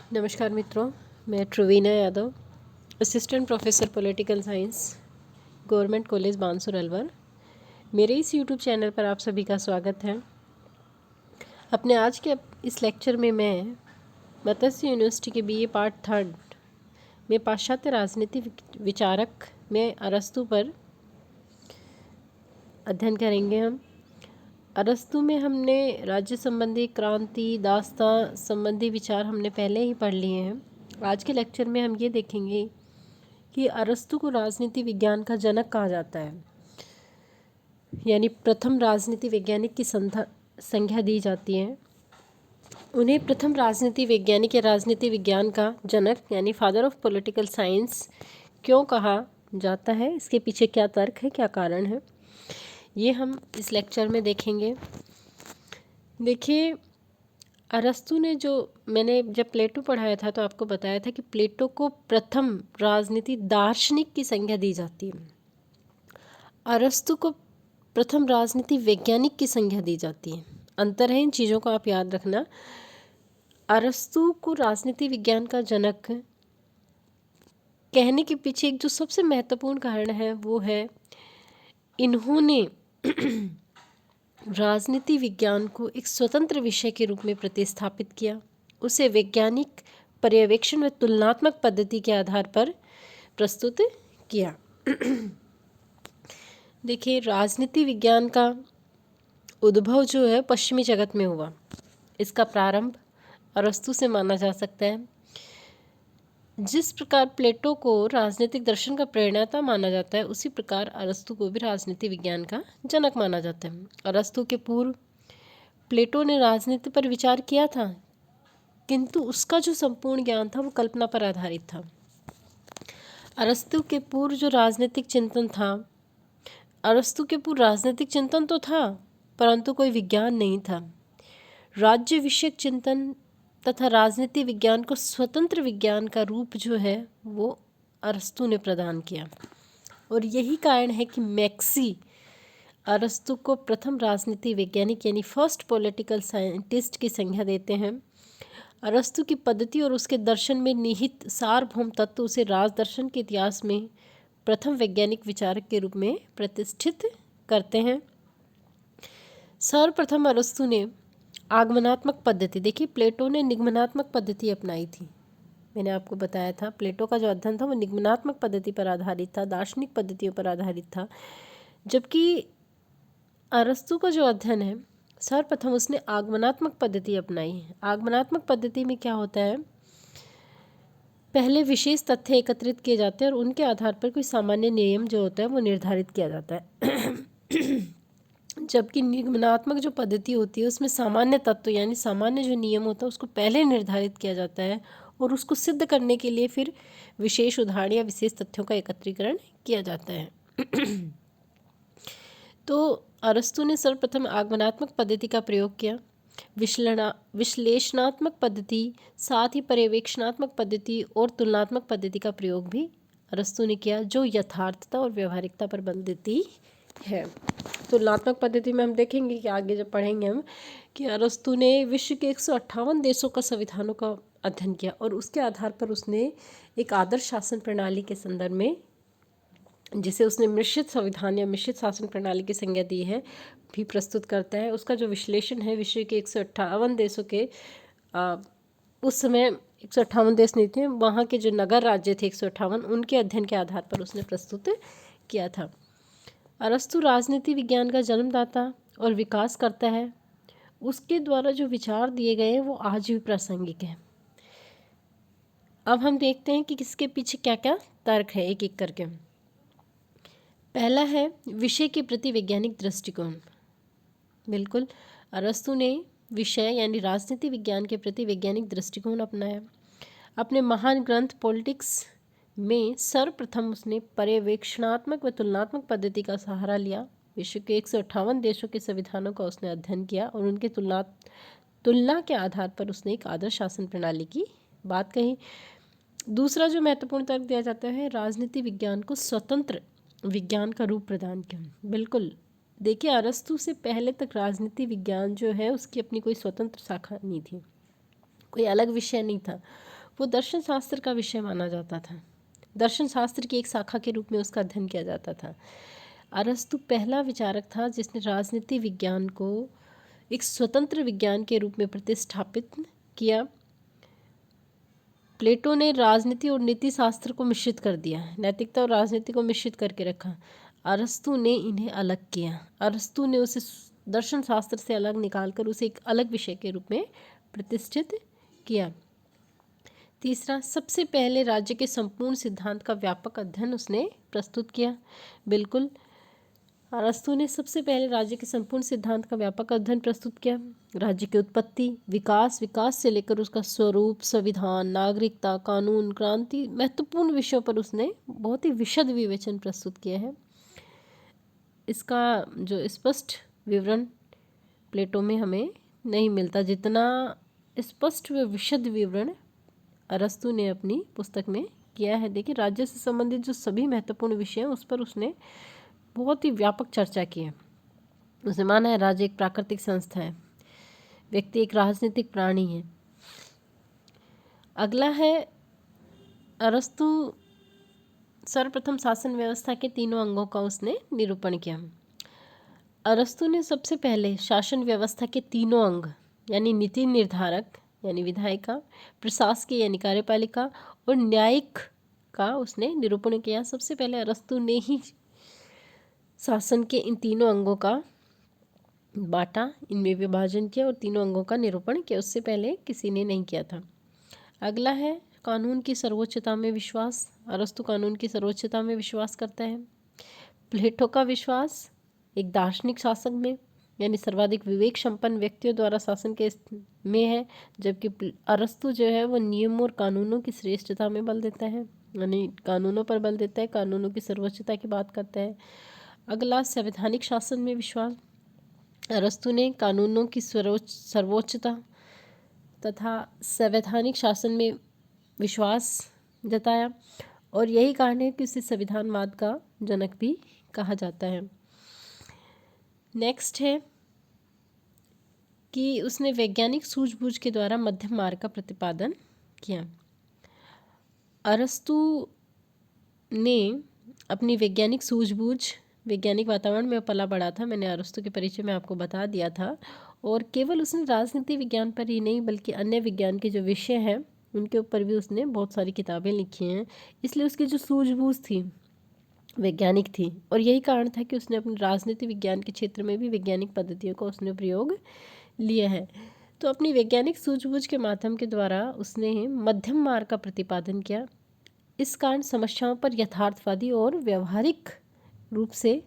नमस्कार मित्रों, मैं Truvina Yadav, assistant professor political science, government college Bansur Alwar. मेरे इस यूट्यूब चैनल पर आप सभी का स्वागत है। अपने आज के इस लेक्चर में मैं मत्स्य यूनिवर्सिटी के बीए पार्ट 3 में पाश्चात्य राजनीति विचारक में अरस्तु पर अध्ययन करेंगे। हम अरस्तु में हमने राज्य संबंधी, क्रांति, दास्तां संबंधी विचार हमने पहले ही पढ़ लिए हैं। आज के लेक्चर में हम ये देखेंगे कि अरस्तु को राजनीति विज्ञान का जनक कहा जाता है, यानी प्रथम राजनीति वैज्ञानिक की संज्ञा दी जाती है। उन्हें प्रथम राजनीति वैज्ञानिक या राजनीति विज्ञान का जनक यानी फादर ऑफ पॉलिटिकल साइंस क्यों कहा जाता है, इसके पीछे क्या तर्क है, क्या कारण है, ये हम इस लेक्चर में देखेंगे। देखिए, अरस्तु ने मैंने जब प्लेटो पढ़ाया था तो आपको बताया था कि प्लेटो को प्रथम राजनीति दार्शनिक की संज्ञा दी जाती है, अरस्तु को प्रथम राजनीति वैज्ञानिक की संज्ञा दी जाती है। अंतर है, इन चीज़ों को आप याद रखना। अरस्तु को राजनीति विज्ञान का जनक कहने के पीछे एक जो सबसे महत्वपूर्ण कारण है वो है, इन्होंने राजनीति विज्ञान को एक स्वतंत्र विषय के रूप में प्रतिस्थापित किया, उसे वैज्ञानिक पर्यवेक्षण व तुलनात्मक पद्धति के आधार पर प्रस्तुत किया। देखिए, राजनीति विज्ञान का उद्भव जो है पश्चिमी जगत में हुआ। इसका प्रारंभ अरस्तु से माना जा सकता है। जिस प्रकार प्लेटो को राजनीतिक दर्शन का प्रेरणाता माना जाता है, उसी प्रकार अरस्तु को भी राजनीति विज्ञान का जनक माना जाता है। अरस्तु के पूर्व प्लेटो ने राजनीति पर विचार किया था, किंतु उसका जो संपूर्ण ज्ञान था वो कल्पना पर आधारित था। अरस्तु के पूर्व जो राजनीतिक चिंतन था, अरस्तु के पूर्व राजनीतिक चिंतन तो था परंतु कोई विज्ञान नहीं था। राज्य विषयक चिंतन तथा राजनीति विज्ञान को स्वतंत्र विज्ञान का रूप जो है वो अरस्तु ने प्रदान किया, और यही कारण है कि मैक्सी अरस्तु को प्रथम राजनीति वैज्ञानिक यानी फर्स्ट पॉलिटिकल साइंटिस्ट की संज्ञा देते हैं। अरस्तु की पद्धति और उसके दर्शन में निहित सार्वभौम तत्व उसे राजदर्शन के इतिहास में प्रथम वैज्ञानिक विचारक के रूप में प्रतिष्ठित करते हैं। सर्वप्रथम अरस्तु ने आगमनात्मक पद्धति, देखिए प्लेटो ने निगमनात्मक पद्धति अपनाई थी। मैंने आपको बताया था प्लेटो का जो अध्ययन था वो निगमनात्मक पद्धति पर आधारित था, दार्शनिक पद्धतियों पर आधारित था, जबकि अरस्तु का जो अध्ययन है सर्वप्रथम उसने आगमनात्मक पद्धति अपनाई है। आगमनात्मक पद्धति में क्या होता है, पहले विशेष तथ्य एकत्रित किए जाते हैं और उनके आधार पर कोई सामान्य नियम जो होता है वो निर्धारित किया जाता है। जबकि निगमनात्मक जो पद्धति होती है उसमें सामान्य तत्व यानी सामान्य जो नियम होता है उसको पहले निर्धारित किया जाता है और उसको सिद्ध करने के लिए फिर विशेष उदाहरण या विशेष तथ्यों का एकत्रीकरण किया जाता है। तो अरस्तु ने सर्वप्रथम आगमनात्मक पद्धति का प्रयोग किया। विश्लेषणात्मक पद्धति, साथ ही पर्यवेक्षणात्मक पद्धति और तुलनात्मक पद्धति का प्रयोग भी अरस्तु ने किया, जो यथार्थता और व्यवहारिकता पर बल देती है। तुलनात्मक पद्धति में हम देखेंगे कि आगे जब पढ़ेंगे हम कि अरस्तु ने विश्व के 158 देशों का संविधानों का अध्ययन किया और उसके आधार पर उसने एक आदर्श शासन प्रणाली के संदर्भ में, जिसे उसने मिश्रित संविधान या मिश्रित शासन प्रणाली की संज्ञा दी है, भी प्रस्तुत करता है। उसका जो विश्लेषण है विश्व के 158 देशों के, उस समय 158 देश नहीं थे, वहाँ के जो नगर राज्य थे 158, उनके अध्ययन के आधार पर उसने प्रस्तुत किया था। अरस्तु राजनीति विज्ञान का जन्मदाता और विकास करता है। उसके द्वारा जो विचार दिए गए हैं वो आज भी प्रासंगिक हैं। अब हम देखते हैं कि किसके पीछे क्या क्या तर्क है, एक एक करके। पहला है विषय के प्रति वैज्ञानिक दृष्टिकोण। बिल्कुल, अरस्तु ने विषय यानी राजनीति विज्ञान के प्रति वैज्ञानिक दृष्टिकोण अपनाया। अपने महान ग्रंथ पॉलिटिक्स में सर्वप्रथम उसने पर्यवेक्षणात्मक व तुलनात्मक पद्धति का सहारा लिया। विश्व के 158 देशों के संविधानों का उसने अध्ययन किया और उनके तुलना के आधार पर उसने एक आदर्श शासन प्रणाली की बात कही। दूसरा जो महत्वपूर्ण तर्क दिया जाता है, राजनीति विज्ञान को स्वतंत्र विज्ञान का रूप प्रदान किया। बिल्कुल, देखिए अरस्तु से पहले तक राजनीति विज्ञान जो है उसकी अपनी कोई स्वतंत्र शाखा नहीं थी, कोई अलग विषय नहीं था। वो दर्शन शास्त्र का विषय माना जाता था। दर्शन शास्त्र की एक शाखा के रूप में उसका अध्ययन किया जाता था। अरस्तु पहला विचारक था जिसने राजनीति विज्ञान को एक स्वतंत्र विज्ञान के रूप में प्रतिष्ठापित किया। प्लेटो ने राजनीति और नीति शास्त्र को मिश्रित कर दिया, नैतिकता और राजनीति को मिश्रित करके रखा। अरस्तु ने इन्हें अलग किया। अरस्तु ने उसे दर्शन शास्त्र से अलग निकालकर उसे एक अलग विषय के रूप में प्रतिष्ठित किया। तीसरा, सबसे पहले राज्य के संपूर्ण सिद्धांत का व्यापक अध्ययन उसने प्रस्तुत किया। बिल्कुल, अरस्तु ने सबसे पहले राज्य के संपूर्ण सिद्धांत का व्यापक अध्ययन प्रस्तुत किया। राज्य की उत्पत्ति, विकास से लेकर उसका स्वरूप, संविधान, नागरिकता, कानून, क्रांति, महत्वपूर्ण विषयों पर उसने बहुत ही विशद विवेचन प्रस्तुत किया है। इसका जो स्पष्ट विवरण प्लेटो में हमें नहीं मिलता, जितना स्पष्ट व विशद विवरण अरस्तु ने अपनी पुस्तक में किया है। देखिए, राज्य से संबंधित जो सभी महत्वपूर्ण विषय हैं उस पर उसने बहुत ही व्यापक चर्चा की है। उसने माना है राज्य एक प्राकृतिक संस्था है, व्यक्ति एक राजनीतिक प्राणी है। अगला है, अरस्तु सर्वप्रथम शासन व्यवस्था के तीनों अंगों का उसने निरूपण किया। अरस्तु ने सबसे पहले शासन व्यवस्था के तीनों अंग यानी नीति निर्धारक यानी विधायिका, प्रशासकीय यानी कार्यपालिका और न्यायिक का उसने निरूपण किया। सबसे पहले अरस्तु ने ही शासन के इन तीनों अंगों का बांटा, इनमें विभाजन किया और तीनों अंगों का निरूपण किया। उससे पहले किसी ने नहीं किया था। अगला है कानून की सर्वोच्चता में विश्वास। अरस्तु कानून की सर्वोच्चता में विश्वास करता है। प्लेटो का विश्वास एक दार्शनिक शासन में यानी सर्वाधिक विवेक संपन्न व्यक्तियों द्वारा शासन के में है, जबकि अरस्तु जो है वो नियम और कानूनों की श्रेष्ठता में बल देता है, यानी कानूनों पर बल देता है, कानूनों की सर्वोच्चता की बात करता है। अगला, संवैधानिक शासन में विश्वास। अरस्तु ने कानूनों की सर्वोच्चता तथा संवैधानिक शासन में विश्वास जताया और यही कारण है कि उसे संविधानवाद का जनक भी कहा जाता है। नेक्स्ट है कि उसने वैज्ञानिक सूझबूझ के द्वारा मध्यम मार्ग का प्रतिपादन किया। अरस्तु ने अपनी वैज्ञानिक सूझबूझ, वैज्ञानिक वातावरण में पला बढ़ा था, मैंने अरस्तु के परिचय में आपको बता दिया था, और केवल उसने राजनीति विज्ञान पर ही नहीं बल्कि अन्य विज्ञान के जो विषय हैं उनके ऊपर भी उसने बहुत सारी किताबें लिखी हैं। इसलिए उसकी जो सूझबूझ थी वैज्ञानिक थी और यही कारण था कि उसने अपने राजनीति विज्ञान के क्षेत्र में भी वैज्ञानिक पद्धतियों का उसने प्रयोग लिया है। तो अपनी वैज्ञानिक सूझबूझ के माध्यम के द्वारा उसने मध्यम मार्ग का प्रतिपादन किया। इस कारण समस्याओं पर यथार्थवादी और व्यवहारिक रूप से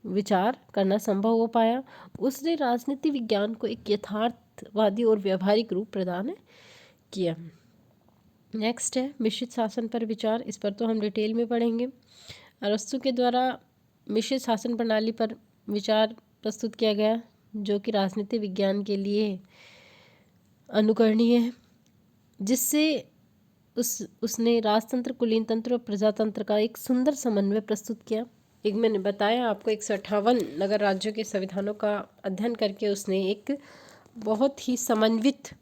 विचार करना संभव हो पाया। उसने राजनीति विज्ञान को एक यथार्थवादी और व्यवहारिक रूप प्रदान किया। नेक्स्ट है मिश्रित शासन पर विचार। इस पर तो हम डिटेल में पढ़ेंगे। अरस्तु के द्वारा मिश्रित शासन प्रणाली पर विचार प्रस्तुत किया गया जो कि राजनीति विज्ञान के लिए अनुकरणीय है, जिससे उसने राजतंत्र, कुलीन तंत्र और प्रजातंत्र का एक सुंदर समन्वय प्रस्तुत किया। एक मैंने बताया आपको 158 नगर राज्यों के संविधानों का अध्ययन करके उसने एक बहुत ही समन्वित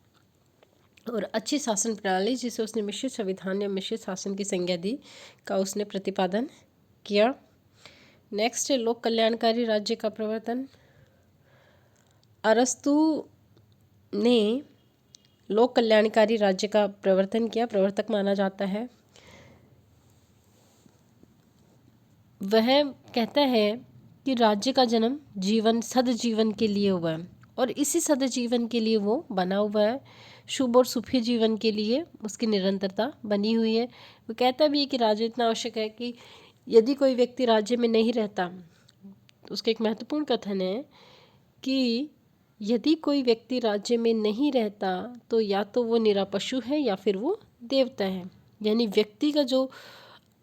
और अच्छी शासन प्रणाली, जिसे उसने मिश्रित संविधान या मिश्रित शासन की संज्ञा दी, का उसने प्रतिपादन किया। नेक्स्ट है लोक कल्याणकारी राज्य का प्रवर्तन। अरस्तु ने लोक कल्याणकारी राज्य का प्रवर्तन किया, प्रवर्तक माना जाता है। वह कहता है कि राज्य का जन्म जीवन सदजीवन के लिए हुआ है और इसी सदजीवन के लिए वो बना हुआ है। शुभ और सुखी जीवन के लिए उसकी निरंतरता बनी हुई है। वो कहता भी है कि राज्य इतना आवश्यक है कि यदि कोई व्यक्ति राज्य में नहीं रहता, तो उसका एक महत्वपूर्ण कथन है कि यदि कोई व्यक्ति राज्य में नहीं रहता तो या तो वो निरापशु है या फिर वो देवता है। यानी व्यक्ति का जो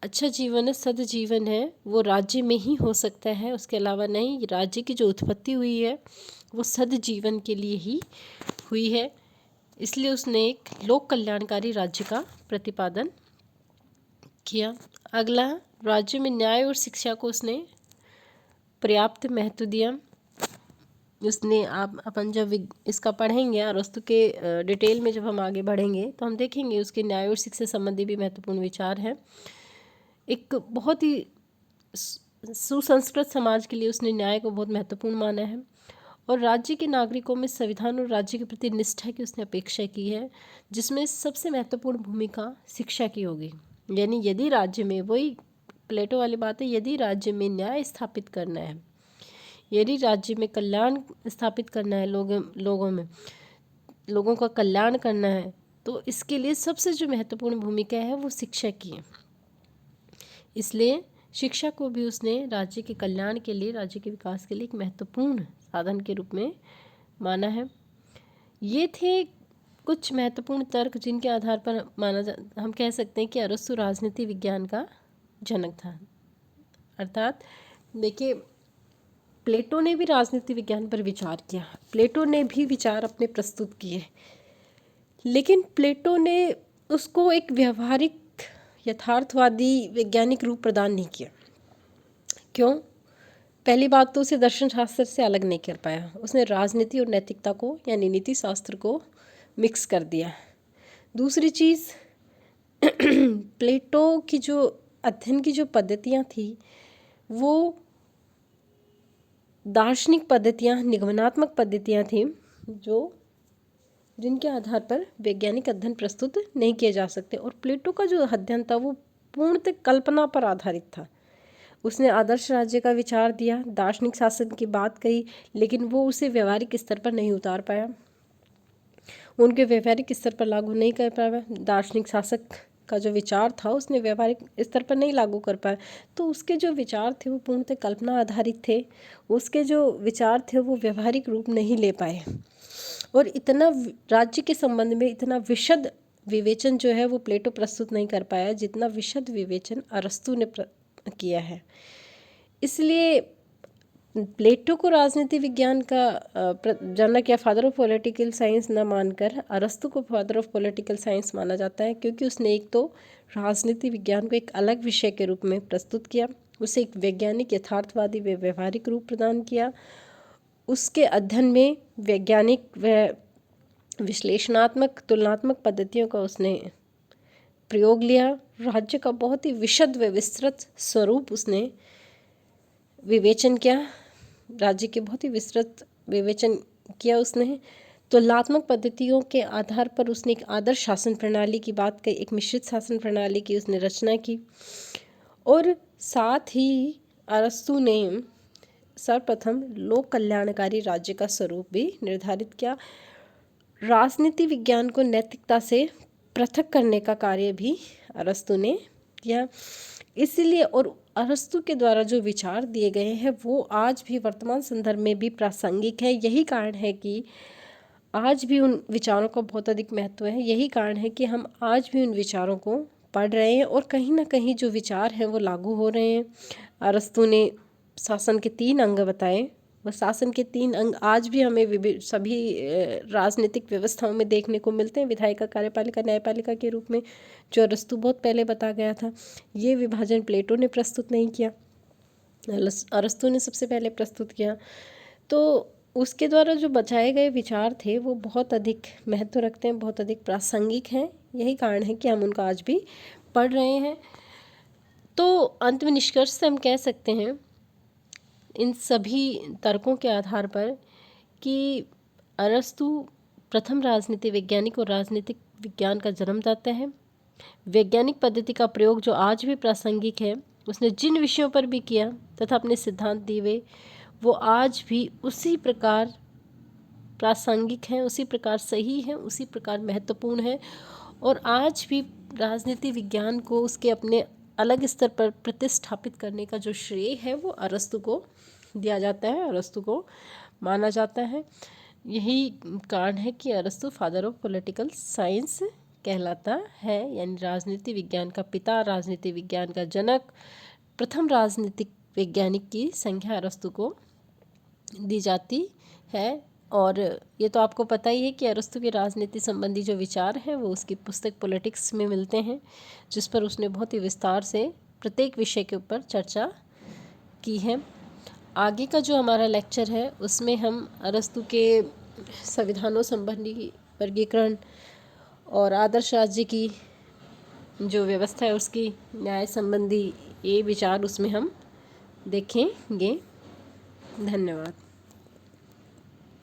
अच्छा जीवन है, सदजीवन है, वो राज्य में ही हो सकता है, उसके अलावा नहीं। राज्य की जो उत्पत्ति हुई है वो सदजीवन के लिए ही हुई है। इसलिए उसने एक लोक कल्याणकारी राज्य का प्रतिपादन किया। अगला, राज्य में न्याय और शिक्षा को उसने पर्याप्त महत्व दिया। उसने आप अपन जब इसका पढ़ेंगे अरस्तु के डिटेल में जब हम आगे बढ़ेंगे तो हम देखेंगे उसके न्याय और शिक्षा से संबंधी भी महत्वपूर्ण विचार हैं। एक बहुत ही सुसंस्कृत समाज के लिए उसने न्याय को बहुत महत्वपूर्ण माना है और राज्य के नागरिकों में संविधान और राज्य के प्रति निष्ठा की उसने अपेक्षा की है, जिसमें सबसे महत्वपूर्ण भूमिका शिक्षा की होगी। यानी यदि राज्य में, वही प्लेटो वाली बात है, यदि राज्य में न्याय स्थापित करना है, यदि राज्य में कल्याण स्थापित करना है, लोगों का कल्याण करना है, तो इसके लिए सबसे जो महत्वपूर्ण भूमिका है वो शिक्षा की है। इसलिए शिक्षा को भी उसने राज्य के कल्याण के लिए, राज्य के विकास के लिए एक महत्वपूर्ण साधन के रूप में माना है। ये थे कुछ महत्वपूर्ण तर्क जिनके आधार पर हम कह सकते हैं कि अरस्तु राजनीति विज्ञान का जनक था। अर्थात देखिए, प्लेटो ने भी राजनीति विज्ञान पर विचार किया, प्लेटो ने भी विचार अपने प्रस्तुत किए, लेकिन प्लेटो ने उसको एक व्यवहारिक यथार्थवादी वैज्ञानिक रूप प्रदान नहीं किया। क्यों? पहली बात तो उसे दर्शन शास्त्र से अलग नहीं कर पाया, उसने राजनीति और नैतिकता को यानी नीति शास्त्र को मिक्स कर दिया। दूसरी चीज़, प्लेटो की जो अध्ययन की जो पद्धतियाँ थी वो दार्शनिक पद्धतियाँ, निगमनात्मक पद्धतियाँ थी जिनके आधार पर वैज्ञानिक अध्ययन प्रस्तुत नहीं किए जा सकते। और प्लेटो का जो अध्ययन था वो पूर्णतः कल्पना पर आधारित था। उसने आदर्श राज्य का विचार दिया, दार्शनिक शासन की बात कही, लेकिन वो उसे व्यवहारिक स्तर पर नहीं उतार पाया, उनके व्यवहारिक स्तर पर लागू नहीं कर पाया। दार्शनिक शासक का जो विचार था उसने व्यवहारिक स्तर पर नहीं लागू कर पाया, तो उसके जो विचार थे वो पूर्णतः कल्पना आधारित थे, उसके जो विचार थे वो व्यवहारिक रूप नहीं ले पाए। और इतना राज्य के संबंध में इतना विशद विवेचन जो है वो प्लेटो प्रस्तुत नहीं कर पाया जितना विशद विवेचन अरस्तु ने किया है। इसलिए प्लेटो को राजनीति विज्ञान का जनक या फादर ऑफ पॉलिटिकल साइंस न मानकर अरस्तु को फादर ऑफ पॉलिटिकल साइंस माना जाता है, क्योंकि उसने एक तो राजनीति विज्ञान को एक अलग विषय के रूप में प्रस्तुत किया, उसे एक वैज्ञानिक यथार्थवादी व व्यवहारिक रूप प्रदान किया, उसके अध्ययन में वैज्ञानिक व विश्लेषणात्मक तुलनात्मक पद्धतियों का उसने प्रयोग लिया, राज्य का बहुत ही विशद व विस्तृत स्वरूप उसने विवेचन किया, राज्य के बहुत ही विस्तृत विवेचन किया उसने। तुलनात्मक पद्धतियों के आधार पर उसने एक आदर्श शासन प्रणाली की बात कही, एक मिश्रित शासन प्रणाली की उसने रचना की। और साथ ही अरस्तु ने सर्वप्रथम लोक कल्याणकारी राज्य का स्वरूप भी निर्धारित किया। राजनीति विज्ञान को नैतिकता से पृथक करने का कार्य भी अरस्तु ने किया। इसलिए और अरस्तु के द्वारा जो विचार दिए गए हैं वो आज भी वर्तमान संदर्भ में भी प्रासंगिक है। यही कारण है कि आज भी उन विचारों का बहुत अधिक महत्व है। यही कारण है कि हम आज भी उन विचारों को पढ़ रहे हैं और कहीं ना कहीं जो विचार हैं वो लागू हो रहे हैं। अरस्तु ने शासन के 3 अंग बताए, वह शासन के 3 अंग आज भी हमें सभी राजनीतिक व्यवस्थाओं में देखने को मिलते हैं, विधायिका, कार्यपालिका, न्यायपालिका के रूप में, जो अरस्तु बहुत पहले बता गया था। ये विभाजन प्लेटो ने प्रस्तुत नहीं किया, अरस्तु ने सबसे पहले प्रस्तुत किया। तो उसके द्वारा जो बचाए गए विचार थे वो बहुत अधिक महत्व रखते हैं, बहुत अधिक प्रासंगिक हैं। यही कारण है कि हम उनका आज भी पढ़ रहे हैं। तो अंत में निष्कर्ष से हम कह सकते हैं इन सभी तर्कों के आधार पर कि अरस्तु प्रथम राजनीति वैज्ञानिक और राजनीतिक विज्ञान का जन्मदाता है। वैज्ञानिक पद्धति का प्रयोग जो आज भी प्रासंगिक है, उसने जिन विषयों पर भी किया तथा अपने सिद्धांत दिए वो आज भी उसी प्रकार प्रासंगिक हैं, उसी प्रकार सही हैं, उसी प्रकार महत्वपूर्ण है। और आज भी राजनीति विज्ञान को उसके अपने अलग स्तर पर प्रतिष्ठापित करने का जो श्रेय है वो अरस्तु को दिया जाता है, अरस्तु को माना जाता है। यही कारण है कि अरस्तु फादर ऑफ पॉलिटिकल साइंस कहलाता है, यानी राजनीति विज्ञान का पिता, राजनीति विज्ञान का जनक, प्रथम राजनीतिक वैज्ञानिक की संज्ञा अरस्तु को दी जाती है। और ये तो आपको पता ही है कि अरस्तु के राजनीति संबंधी जो विचार हैं वो उसकी पुस्तक पॉलिटिक्स में मिलते हैं, जिस पर उसने बहुत ही विस्तार से प्रत्येक विषय के ऊपर चर्चा की है। आगे का जो हमारा लेक्चर है उसमें हम अरस्तु के संविधानों संबंधी वर्गीकरण और आदर्श राज्य की जो व्यवस्था है उसकी न्याय संबंधी ये विचार उसमें हम देखेंगे। धन्यवाद।